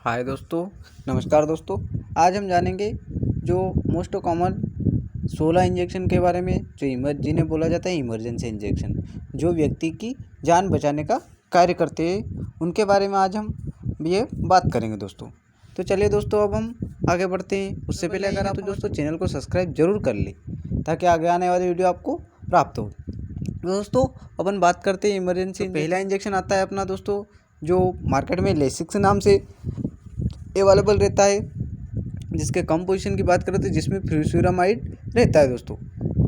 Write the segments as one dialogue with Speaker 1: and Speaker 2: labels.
Speaker 1: हाय दोस्तों, नमस्कार दोस्तों। आज हम जानेंगे जो मोस्ट कॉमन 16 इंजेक्शन के बारे में, जो जिन्हें बोला जाता है इमरजेंसी इंजेक्शन, जो व्यक्ति की जान बचाने का कार्य करते हैं, उनके बारे में आज हम ये बात करेंगे दोस्तों। तो चलिए दोस्तों, अब हम आगे बढ़ते हैं। उससे पहले अगर आप दोस्तों चैनल को सब्सक्राइब जरूर कर लें ताकि आगे आने वाली वीडियो आपको प्राप्त हो। दोस्तों अपन बात करते हैं इमरजेंसी। पहला इंजेक्शन आता है अपना दोस्तों, जो मार्केट में लेसिक्स नाम से अवेलेबल रहता है, जिसके कम पोजीशन की बात करें तो जिसमें फ्यूरामाइड रहता है दोस्तों।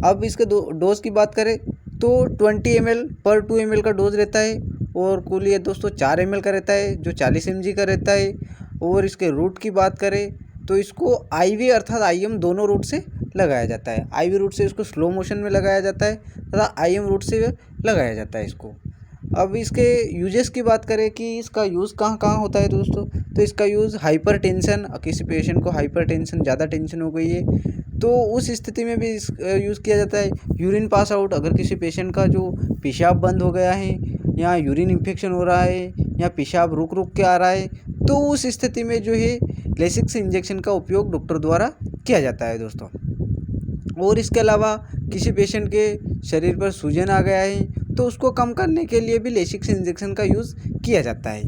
Speaker 1: अब इसके डोज की बात करें तो 20 ml पर 2 ml का डोज रहता है, और कुल ये दोस्तों 4 ml का रहता है जो 40 mg का रहता है। और इसके रूट की बात करें तो इसको IV अर्थात IM दोनों रूट से लगाया जाता है। IV रूट से इसको स्लो मोशन में लगाया जाता है तथा IM रूट से लगाया जाता है इसको। अब इसके यूजेस की बात करें कि इसका यूज़ कहाँ कहाँ होता है दोस्तों, तो इसका यूज़ हाइपर टेंशन, किसी पेशेंट को हाइपर टेंशन, ज़्यादा टेंशन हो गई है तो उस स्थिति में भी इस यूज़ किया जाता है। यूरिन पास आउट, अगर किसी पेशेंट का जो पेशाब बंद हो गया है या यूरिन इन्फेक्शन हो रहा है या पेशाब रुक रुक के आ रहा है, तो उस स्थिति में जो है लेसिक्स इंजेक्शन का उपयोग डॉक्टर द्वारा किया जाता है दोस्तों। और इसके अलावा किसी पेशेंट के शरीर पर सूजन आ गया है तो उसको कम करने के लिए भी लेसिक्स इंजेक्शन का यूज़ किया जाता है।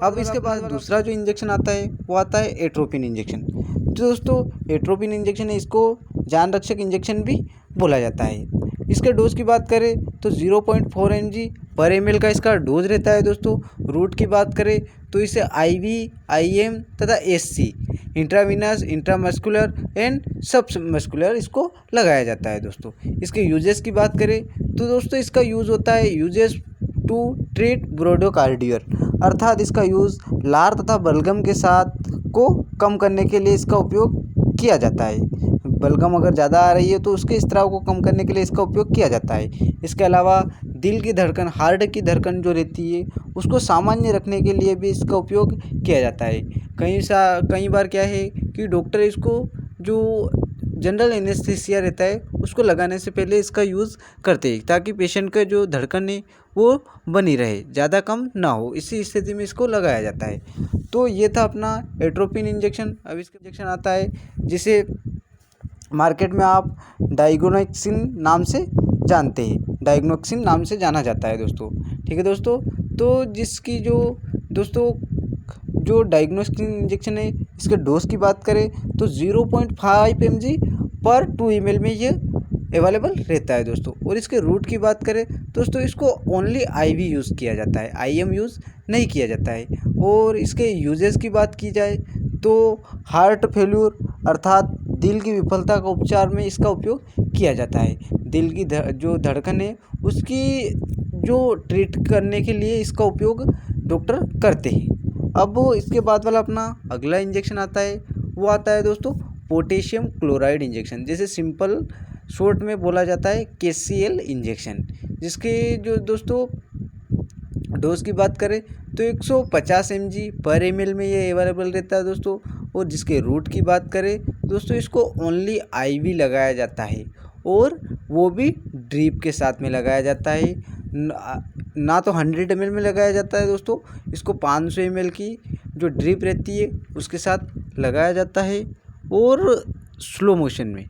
Speaker 1: अब इसके बाद दूसरा जो इंजेक्शन आता है वो आता है एट्रोपिन इंजेक्शन। जो दोस्तों एट्रोपिन इंजेक्शन है, इसको जान रक्षक इंजेक्शन भी बोला जाता है। इसके डोज की बात करें तो 0.4 mg पर ml का इसका डोज रहता है दोस्तों। रूट की बात करें तो इसे IV, IM तथा SC, इंट्रावीनस, इंट्रामस्कुलर एंड सबमस्कुलर इसको लगाया जाता है दोस्तों। इसके यूजेस की बात करें तो दोस्तों इसका यूज़ होता है यूजेस टू ट्रीट ब्रोडोकार्डियर, अर्थात इसका यूज़ लार तथा बलगम के साथ को कम करने के लिए इसका उपयोग किया जाता है। बलगम अगर ज़्यादा आ रही है तो उसके स्त्राव को कम करने के लिए इसका उपयोग किया जाता है। इसके अलावा दिल की धड़कन, हार्ट की धड़कन जो रहती है उसको सामान्य रखने के लिए भी इसका उपयोग किया जाता है। कई बार क्या है कि डॉक्टर इसको जो जनरल एनेस्थीसिया रहता है उसको लगाने से पहले इसका यूज़ करते हैं ताकि पेशेंट का जो धड़कन है वो बनी रहे, ज़्यादा कम ना हो। इसी स्थिति में इसको लगाया जाता है। तो ये था अपना एट्रोपिन इंजेक्शन। अब इसका इंजेक्शन आता है जिसे मार्केट में आप डाइगोनोक्सिन नाम से जानते हैं, डाइगोनोक्सिन नाम से जाना जाता है दोस्तों। ठीक है दोस्तों, तो जिसकी जो दोस्तों जो डाइगोनोक्सिन इंजेक्शन है, इसके डोज की बात करें तो 0.5 mg पर 2 ml में ये अवेलेबल रहता है दोस्तों। और इसके रूट की बात करें दोस्तों इसको ओनली IV यूज़ किया जाता है, IM यूज़ नहीं किया जाता है। और इसके यूजेस की बात की जाए तो हार्ट फेल्यूर अर्थात दिल की विफलता का उपचार में इसका उपयोग किया जाता है। दिल की जो धड़कन है उसकी जो ट्रीट करने के लिए इसका उपयोग डॉक्टर करते हैं। अब इसके बाद वाला अपना अगला इंजेक्शन आता है, वो आता है दोस्तों पोटेशियम क्लोराइड इंजेक्शन, जैसे सिंपल शॉर्ट में बोला जाता है KCl इंजेक्शन। जिसके जो दोस्तों डोज की बात करें तो 150 mg पर ml में ये अवेलेबल रहता है दोस्तों। और जिसके रूट की बात करें दोस्तों इसको ओनली IV लगाया जाता है, और वो भी ड्रीप के साथ में लगाया जाता है। ना तो 100 ml में लगाया जाता है दोस्तों, इसको 500 ml की जो ड्रिप रहती है उसके साथ लगाया जाता है। और स्लो मोशन में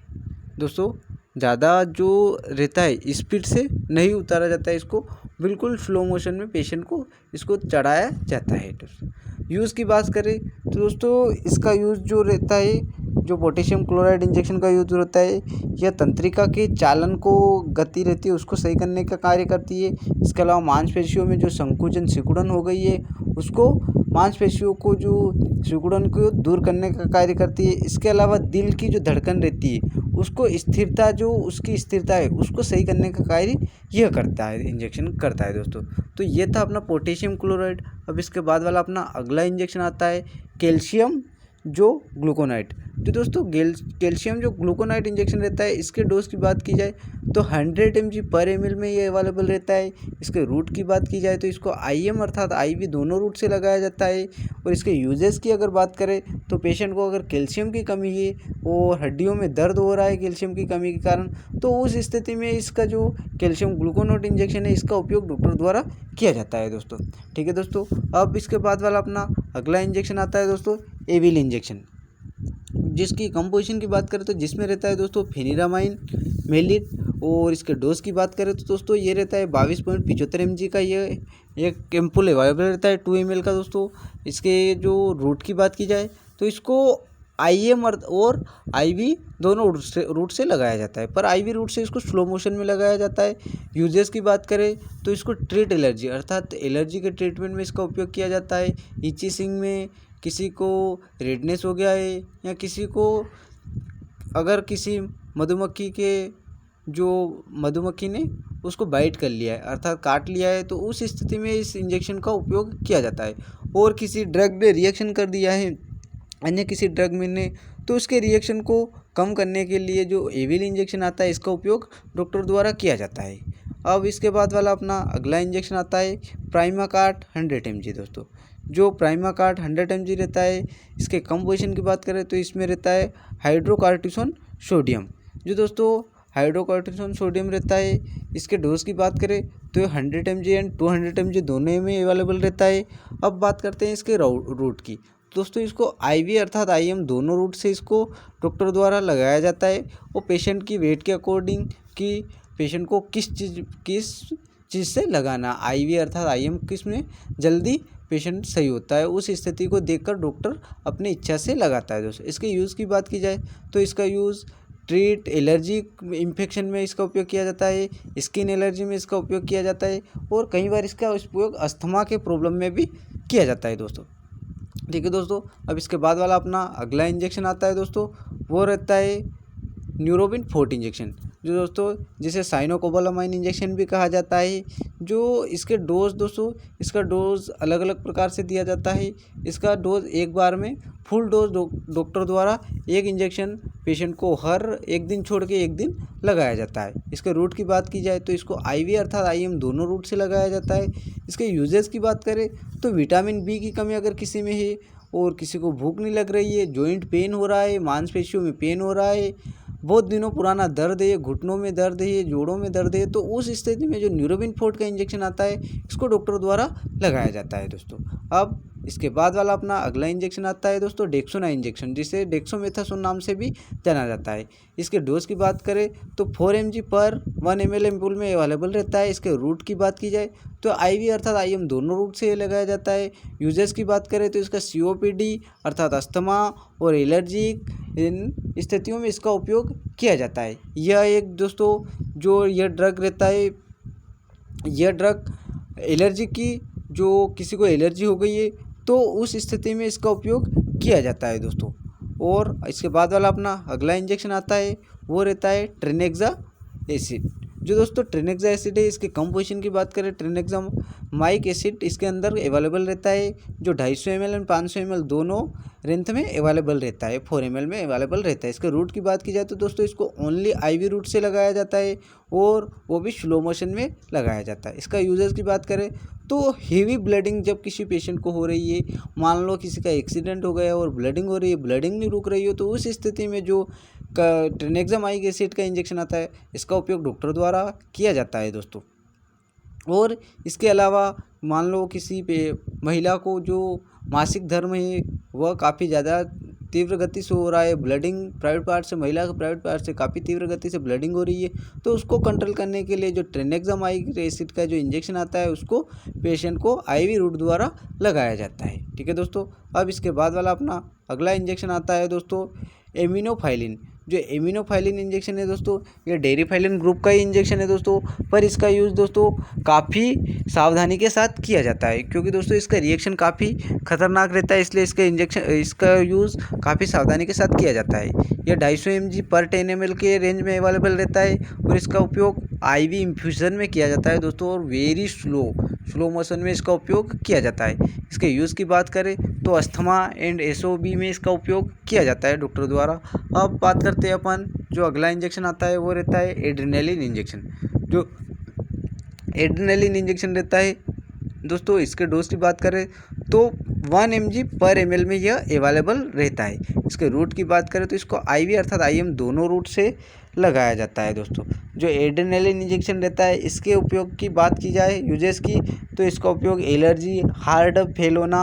Speaker 1: दोस्तों, ज़्यादा जो रहता है स्पीड से नहीं उतारा जाता है, इसको बिल्कुल स्लो मोशन में पेशेंट को इसको चढ़ाया जाता है। यूज़ की बात करें तो दोस्तों इसका यूज़ जो रहता है, जो पोटेशियम क्लोराइड इंजेक्शन का यूज़ होता है, यह तंत्रिका के चालन को गति रहती है उसको सही करने का कार्य करती है। इसके अलावा मांसपेशियों में जो संकुचन सिकुड़न हो गई है उसको, मांसपेशियों को जो सिकुड़न को दूर करने का कार्य करती है। इसके अलावा दिल की जो धड़कन रहती है उसको स्थिरता, जो उसकी स्थिरता है उसको सही करने का कार्य यह करता है, इंजेक्शन करता है दोस्तों। तो ये था अपना पोटेशियम क्लोराइड। अब इसके बाद वाला अपना अगला इंजेक्शन आता है कैल्शियम जो ग्लूकोनाइट। तो दोस्तों कैल्शियम जो ग्लूकोनाइट इंजेक्शन रहता है, इसके डोज की बात की जाए तो 100 mg पर ml में ये अवेलेबल रहता है। इसके रूट की बात की जाए तो इसको IM अर्थात IV दोनों रूट से लगाया जाता है। और इसके यूजेस की अगर बात करें तो पेशेंट को अगर कैल्शियम की कमी है और हड्डियों में दर्द हो रहा है कैल्शियम की कमी के कारण, तो उस स्थिति में इसका जो कैल्शियम ग्लूकोनाइट इंजेक्शन है इसका उपयोग डॉक्टर द्वारा किया जाता है दोस्तों। ठीक है दोस्तों, अब इसके बाद वाला अपना अगला इंजेक्शन आता है दोस्तों एविल इंजेक्शन, जिसकी कंपोजिशन की बात करें तो जिसमें रहता है दोस्तों फेनिरामाइन मेलिट। और इसके डोज की बात करें तो दोस्तों ये रहता है 22.75 mg का ये एक एम्पुल अवेलेबल रहता है 2 ml का दोस्तों। इसके जो रूट की बात की जाए तो इसको IM और IV दोनों रूट से लगाया जाता है, पर IV रूट से इसको स्लो मोशन में लगाया जाता है। यूजेस की बात करें तो इसको ट्रीट एलर्जी अर्थात एलर्जी के ट्रीटमेंट में इसका उपयोग किया जाता है। इचिंग में, किसी को रेडनेस हो गया है या किसी को अगर किसी मधुमक्खी ने उसको बाइट कर लिया है अर्थात काट लिया है, तो उस स्थिति में इस इंजेक्शन का उपयोग किया जाता है। और किसी ड्रग ने रिएक्शन कर दिया है अन्य किसी ड्रग में ने, तो उसके रिएक्शन को कम करने के लिए जो एविल इंजेक्शन आता है इसका उपयोग डॉक्टर द्वारा किया जाता है। अब इसके बाद वाला अपना अगला इंजेक्शन आता है प्राइमाकार्ट 100 mg दोस्तों। जो प्राइमाकार्ट 100 mg रहता है, इसके कंपोजिशन की बात करें तो इसमें रहता है हाइड्रोकार्टिसोन सोडियम। जो दोस्तों हाइड्रोकार्टिसोन सोडियम रहता है, इसके डोज की बात करें तो 100 mg एंड 200 mg दोनों में अवेलेबल रहता है। अब बात करते हैं इसके रूट की। दोस्तों इसको IV अर्थात IM दोनों रूट से इसको डॉक्टर द्वारा लगाया जाता है। वो पेशेंट की वेट के अकॉर्डिंग कि पेशेंट को किस चीज़ से लगाना, IV अर्थात IM किस में जल्दी पेशेंट सही होता है, उस स्थिति को देखकर डॉक्टर अपनी इच्छा से लगाता है दोस्तों। इसके यूज़ की बात की जाए तो इसका यूज़ ट्रीट एलर्जी इन्फेक्शन में इसका उपयोग किया जाता है, स्किन एलर्जी में इसका उपयोग किया जाता है, और कई बार इसका उपयोग अस्थमा के प्रॉब्लम में भी किया जाता है दोस्तों। ठीक है दोस्तों, अब इसके बाद वाला अपना अगला इंजेक्शन आता है दोस्तों, वो रहता है न्यूरोबिन 40 इंजेक्शन, जो दोस्तों जिसे साइनोकोबालामाइन इंजेक्शन भी कहा जाता है। जो इसके डोज दोस्तों, इसका डोज अलग अलग प्रकार से दिया जाता है। इसका डोज एक बार में फुल डोज डॉक्टर द्वारा एक इंजेक्शन पेशेंट को हर एक दिन छोड़ के एक दिन लगाया जाता है। इसके रूट की बात की जाए तो इसको IV अर्थात IM दोनों रूट से लगाया जाता है। इसके यूजेस की बात करें तो विटामिन B की कमी अगर किसी में है और किसी को भूख नहीं लग रही है, जॉइंट पेन हो रहा है, मांसपेशियों में पेन हो रहा है, बहुत दिनों पुराना दर्द है, घुटनों में दर्द है, जोड़ों में दर्द है, तो उस स्थिति में जो न्यूरोबिन 40 का इंजेक्शन आता है इसको डॉक्टर द्वारा लगाया जाता है दोस्तों। अब इसके बाद वाला अपना अगला इंजेक्शन आता है दोस्तों डेक्सोना इंजेक्शन, जिसे डेक्सोमेथासोन नाम से भी जाना जाता है। इसके डोज की बात करें तो 4 mg पर 1 ml एम्पूल में अवेलेबल रहता है। इसके रूट की बात की जाए तो IV अर्थात IM दोनों रूट से लगाया जाता है। यूजेस की बात करें तो इसका COPD अर्थात अस्थमा और एलर्जिक इन स्थितियों में इसका उपयोग किया जाता है। यह एक दोस्तों जो यह ड्रग रहता है, यह ड्रग एलर्जी की, जो किसी को एलर्जी हो गई है तो उस स्थिति में इसका उपयोग किया जाता है दोस्तों। और इसके बाद वाला अपना अगला इंजेक्शन आता है वो रहता है ट्रेनेक्सा एसिड। जो दोस्तों ट्रेनेक्सा एसिड है, इसके कंपोजिशन की बात करें ट्रेनेक्सामाइक एसिड इसके अंदर अवेलेबल रहता है, जो 250 ml एंड 500 ml दोनों रेंथ में अवेलेबल रहता है, 4 ml में अवेलेबल रहता है। इसके रूट की बात की जाए तो दोस्तों इसको ओनली IV रूट से लगाया जाता है और वो भी स्लो मोशन में लगाया जाता है। इसका यूजेस की बात करें तो हेवी ब्लडिंग जब किसी पेशेंट को हो रही है, मान लो किसी का एक्सीडेंट हो गया और ब्लडिंग हो रही है, ब्लडिंग नहीं रुक रही हो, तो उस स्थिति में जो ट्रेनेक्सामाइक एसिड का इंजेक्शन आता है इसका उपयोग डॉक्टर द्वारा किया जाता है दोस्तों। और इसके अलावा मान लो किसी पे महिला को जो मासिक धर्म है वह काफ़ी ज़्यादा तीव्र गति से हो रहा है, ब्लडिंग प्राइवेट पार्ट से, महिला के प्राइवेट पार्ट से काफ़ी तीव्र गति से ब्लडिंग हो रही है, तो उसको कंट्रोल करने के लिए जो ट्रेनेक्सामाइक एसिड का जो इंजेक्शन आता है उसको पेशेंट को IV रूट द्वारा लगाया जाता है। ठीक है दोस्तों, अब इसके बाद वाला अपना अगला इंजेक्शन आता है दोस्तों एमिनोफाइलिन। जो एमिनोफाइलिन इंजेक्शन है दोस्तों, ये डेरिफाइलिन ग्रुप का ही इंजेक्शन है दोस्तों, पर इसका यूज़ दोस्तों काफ़ी सावधानी के साथ किया जाता है, क्योंकि दोस्तों इसका रिएक्शन काफ़ी खतरनाक रहता है, इसलिए इसका यूज़ काफ़ी सावधानी के साथ किया जाता है। यह 250 mg पर 10 ml के रेंज में अवेलेबल रहता है और इसका उपयोग IV इन्फ्यूज़न में किया जाता है दोस्तों, और वेरी स्लो मोशन में इसका उपयोग किया जाता है। इसके यूज़ की बात करें तो अस्थमा एंड SOB में इसका उपयोग किया जाता है डॉक्टर द्वारा। अब बात करते हैं अपन जो अगला इंजेक्शन आता है वो रहता है एड्रेनालिन इंजेक्शन। जो एड्रेनालिन इंजेक्शन रहता है दोस्तों, इसके डोज की बात करें तो 1 mg पर ml में यह अवेलेबल रहता है। इसके रूट की बात करें तो इसको IV अर्थात IM दोनों रूट से लगाया जाता है दोस्तों। जो एड्रेनालिन इंजेक्शन रहता है इसके उपयोग की बात की जाए यूजेस की, तो इसका उपयोग एलर्जी, हार्ट फेल होना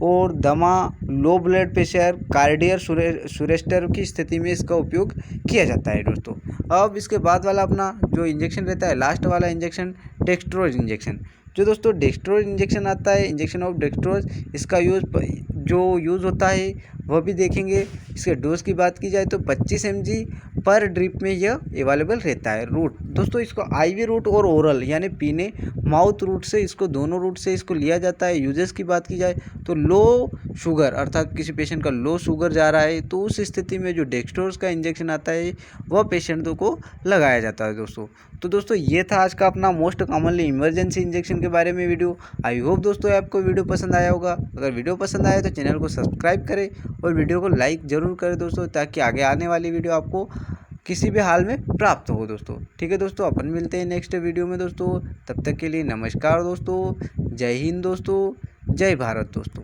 Speaker 1: और दमा, लो ब्लड प्रेशर, कार्डियर सुरेस्टर की स्थिति में इसका उपयोग किया जाता है दोस्तों। अब इसके बाद वाला अपना जो इंजेक्शन रहता है, लास्ट वाला इंजेक्शन डेक्स्ट्रोज इंजेक्शन। जो दोस्तों डेक्स्ट्रोज इंजेक्शन आता है, इंजेक्शन ऑफ डेक्स्ट्रोज, इसका यूज़ होता है वह भी देखेंगे। इसके डोज की बात की जाए तो 25 mg पर ड्रिप में यह अवेलेबल रहता है। रूट दोस्तों इसको आईवी रूट और ओरल यानी पीने माउथ रूट से, इसको दोनों रूट से इसको लिया जाता है। यूजेस की बात की जाए तो लो शुगर अर्थात किसी पेशेंट का लो शुगर जा रहा है तो उस स्थिति में जो डेक्स्ट्रोज का इंजेक्शन आता है वह पेशेंटों को लगाया जाता है दोस्तों। तो दोस्तों ये था आज का अपना मोस्ट कॉमनली इमरजेंसी इंजेक्शन के बारे में वीडियो। आई होप दोस्तों आपको वीडियो पसंद आया होगा। अगर वीडियो पसंद आया तो चैनल को सब्सक्राइब करें और वीडियो को लाइक ज़रूर करें दोस्तों, ताकि आगे आने वाली वीडियो आपको किसी भी हाल में प्राप्त हो दोस्तों। ठीक है दोस्तों, अपन मिलते हैं नेक्स्ट वीडियो में दोस्तों। तब तक के लिए नमस्कार दोस्तों, जय हिंद दोस्तों, जय भारत दोस्तों।